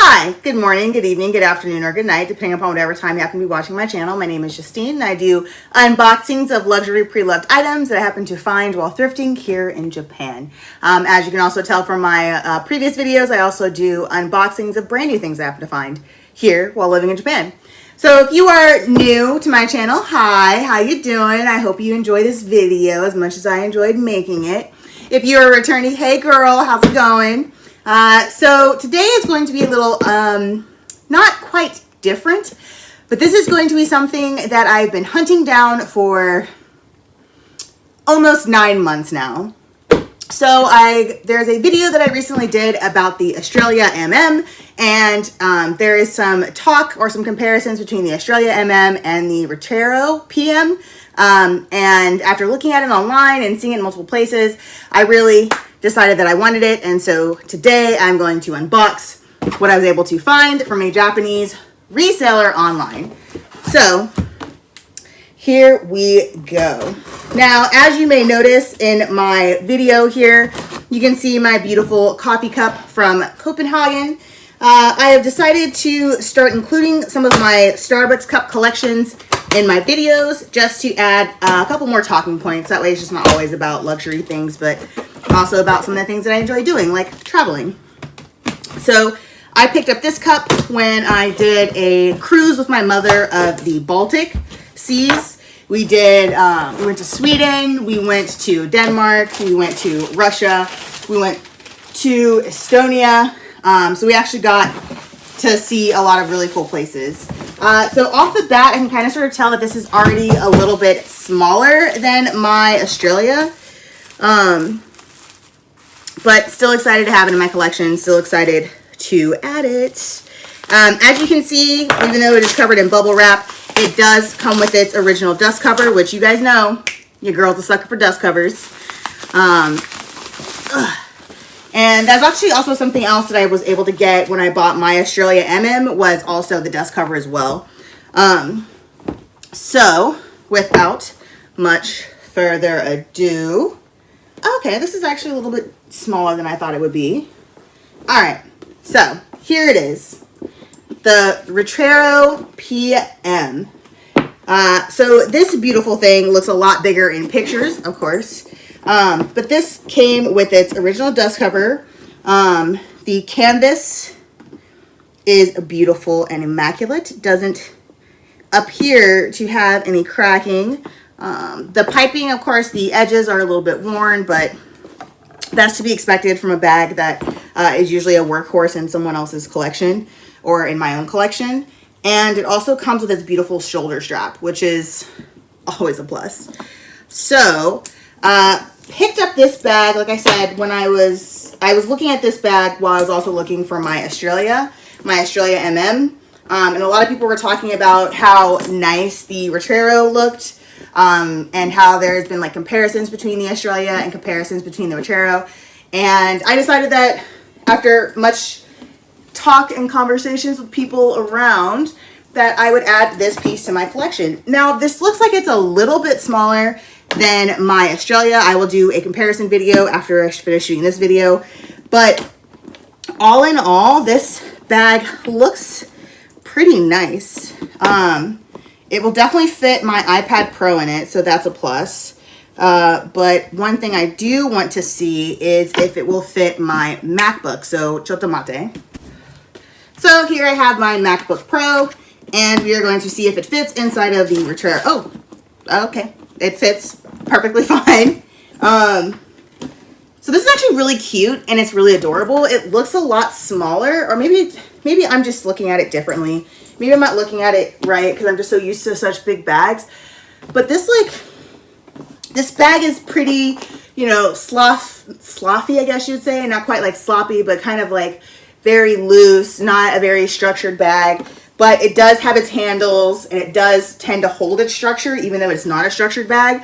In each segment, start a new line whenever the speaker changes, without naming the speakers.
Hi, good morning, good evening, good afternoon, or good night, depending upon whatever time you happen to be watching my channel. My name is Justine, and I do unboxings of luxury pre-loved items that I happen to find while thrifting here in Japan. As you can also tell from my previous videos, I also do unboxings of brand new things I happen to find here while living in Japan. So if you are new to my channel, hi, how you doing? I hope you enjoy this video as much as I enjoyed making it. If you're a returnee, hey girl, how's it going? So today is going to be a little, not quite different, but this is going to be something that I've been hunting down for almost 9 months now. So there's a video that I recently did about the Australia MM, and there is some talk or some comparisons between the Australia MM and the Retiro PM. And after looking at it online and seeing it in multiple places, I really decided that I wanted it, and so today I'm going to unbox what I was able to find from a Japanese reseller online. So here we go. Now, as you may notice in my video here, you can see my beautiful coffee cup from Copenhagen. I have decided to start including some of my Starbucks cup collections in my videos just to add a couple more talking points. That way it's just not always about luxury things, but also about some of the things that I enjoy doing, like traveling. So I picked up this cup when I did a cruise with my mother of the Baltic seas. We went to Sweden, we went to Denmark, we went to Russia, we went to Estonia. So we actually got to see a lot of really cool places. So off the bat, I can kind of sort of tell that this is already a little bit smaller than my Australia. But still excited to have it in my collection, still excited to add it. As you can see, even though it is covered in bubble wrap, it does come with its original dust cover, which you guys know, your girl's a sucker for dust covers. And that's actually also something else that I was able to get when I bought my Australia MM, was also the dust cover as well. So without much further ado, okay, this is actually a little bit smaller than I thought it would be. All right, so here it is, the Retiro PM. So this beautiful thing looks a lot bigger in pictures, of course. But this came with its original dust cover. The canvas is beautiful and immaculate. It doesn't appear to have any cracking. The piping, of course, the edges are a little bit worn, but that's to be expected from a bag that is usually a workhorse in someone else's collection or in my own collection. And it also comes with this beautiful shoulder strap, which is always a plus. So, picked up this bag, like I said, when I was looking at this bag while I was also looking for my Australia MM. And a lot of people were talking about how nice the Retiro looked, and how there's been like comparisons between the Australia and comparisons between the Retiro. And I decided that after much talk and conversations with people around, that I would add this piece to my collection. Now, this looks like it's a little bit smaller than my Australia. I will do a comparison video after I finish shooting this video. But all in all, this bag looks pretty nice. It will definitely fit my iPad Pro in it, so that's a plus. But one thing I do want to see is if it will fit my MacBook. So, chotomate. So here I have my MacBook Pro, and we are going to see if it fits inside of the Retiro. Oh, okay. It fits perfectly fine. So this is actually really cute, and it's really adorable. It looks a lot smaller, or maybe I'm just looking at it differently. Maybe I'm not looking at it right because I'm just so used to such big bags. But this bag is pretty, you know, sloppy, I guess you'd say. Not quite like sloppy, but kind of like very loose, not a very structured bag. But it does have its handles, and it does tend to hold its structure, even though it's not a structured bag.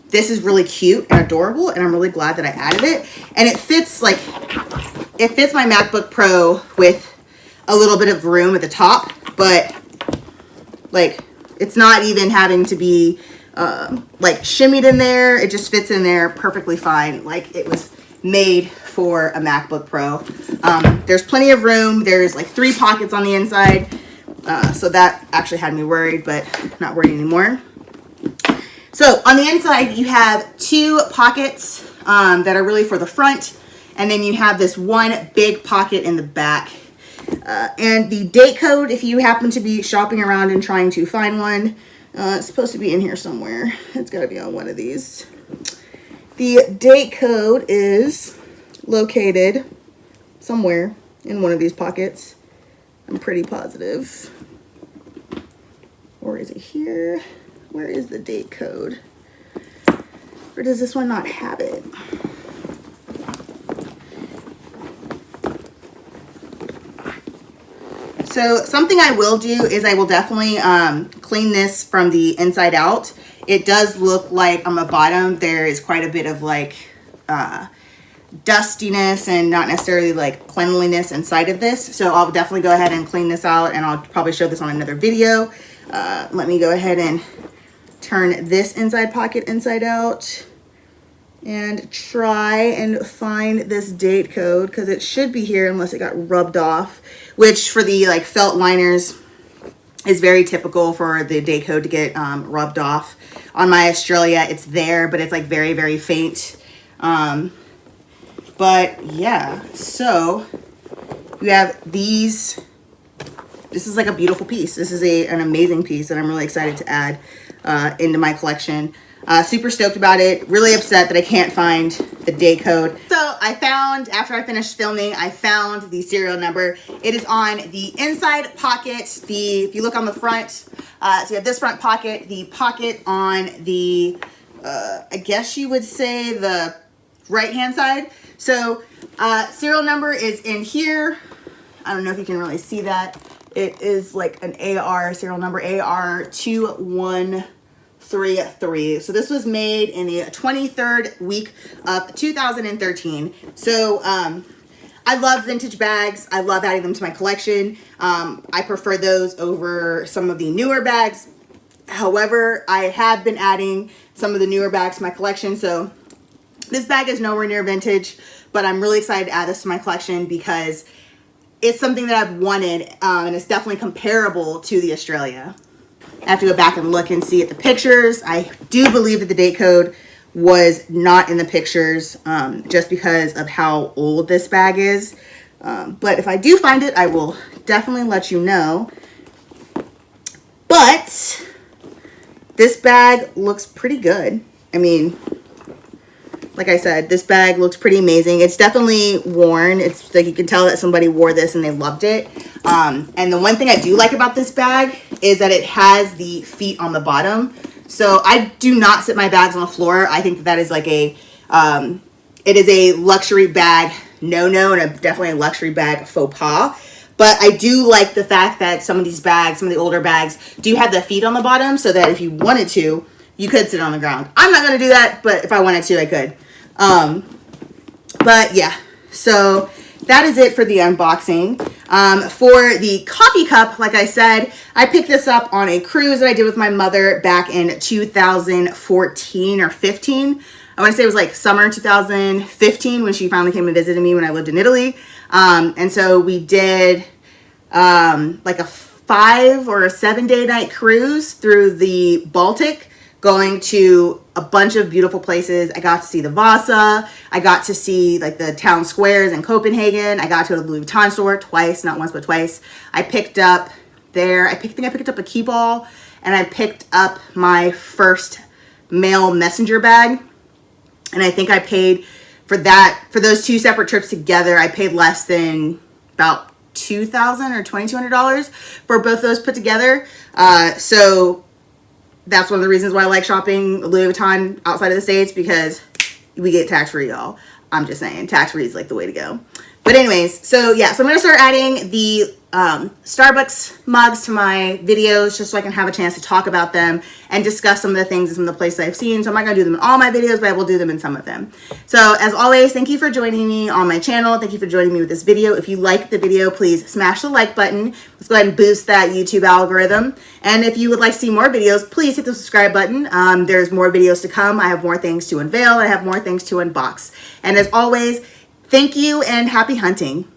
This is really cute and adorable, and I'm really glad that I added it. And it fits my MacBook Pro with a little bit of room at the top, but like it's not even having to be like shimmied in there. It just fits in there perfectly fine, like it was made for a MacBook Pro. There's plenty of room. There's like 3 pockets on the inside. So that actually had me worried, but not worried anymore. So on the inside, you have 2 pockets that are really for the front. And then you have this one big pocket in the back. And the date code, if you happen to be shopping around and trying to find one, it's supposed to be in here somewhere. It's got to be on one of these. The date code is located somewhere in one of these pockets. I'm pretty positive. Or is it here? Where is the date code? Or does this one not have it? So something I will do is I will definitely clean this from the inside out. It does look like on the bottom there is quite a bit of like dustiness and not necessarily like cleanliness inside of this. So I'll definitely go ahead and clean this out, and I'll probably show this on another video. Let me go ahead and turn this inside pocket inside out and try and find this date code, because it should be here unless it got rubbed off, which for the like felt liners is very typical for the date code to get rubbed off. On my Australia, it's there, but it's like very, very faint. But yeah, so you have these. This is like a beautiful piece. This is an amazing piece that I'm really excited to add into my collection. Super stoked about it. Really upset that I can't find the date code. So I found, after I finished filming, I found the serial number. It is on the inside pocket. If you look on the front, so you have this front pocket, the pocket on the, I guess you would say the right-hand side. So serial number is in here. I don't know if you can really see that. It is like an AR serial number, AR2133. So this was made in the 23rd week of 2013. So I love vintage bags. I love adding them to my collection. I prefer those over some of the newer bags. However, I have been adding some of the newer bags to my collection. So this bag is nowhere near vintage, but I'm really excited to add this to my collection because it's something that I've wanted, and it's definitely comparable to the Australia. I have to go back and look and see at the pictures. I do believe that the date code was not in the pictures just because of how old this bag is. But if I do find it, I will definitely let you know. But this bag looks pretty good. I mean, like I said, this bag looks pretty amazing. It's definitely worn. It's like you can tell that somebody wore this and they loved it. And the one thing I do like about this bag is that it has the feet on the bottom. So I do not sit my bags on the floor. I think that is like a, it is a luxury bag no-no, and definitely a luxury bag faux pas. But I do like the fact that some of these bags, some of the older bags, do have the feet on the bottom so that if you wanted to, you could sit on the ground. I'm not going to do that, but if I wanted to, I could. But yeah, so that is it for the unboxing. For the coffee cup, like I said, I picked this up on a cruise that I did with my mother back in 2014 or 15. I want to say it was like summer 2015 when she finally came and visited me when I lived in Italy. And so we did like a 5 or a 7 day night cruise through the Baltic, going to a bunch of beautiful places. I got to see the Vasa. I got to see like the town squares in Copenhagen. I got to the Louis Vuitton store twice, not once, but twice. I picked up there, I think I picked up a key ball, and I picked up my first mail messenger bag. And I think I paid for that, for those 2 separate trips together, I paid less than about $2,000 or $2,200 for both those put together. So that's one of the reasons why I like shopping Louis Vuitton outside of the States, because we get tax-free, y'all. I'm just saying, tax-free is like the way to go. But anyways, so yeah, so I'm going to start adding the Starbucks mugs to my videos just so I can have a chance to talk about them and discuss some of the things and some of the places I've seen. So I'm not going to do them in all my videos, but I will do them in some of them. So as always, thank you for joining me on my channel. Thank you for joining me with this video. If you liked the video, please smash the like button. Let's go ahead and boost that YouTube algorithm. And if you would like to see more videos, please hit the subscribe button. There's more videos to come. I have more things to unveil. I have more things to unbox. And as always, thank you and happy hunting.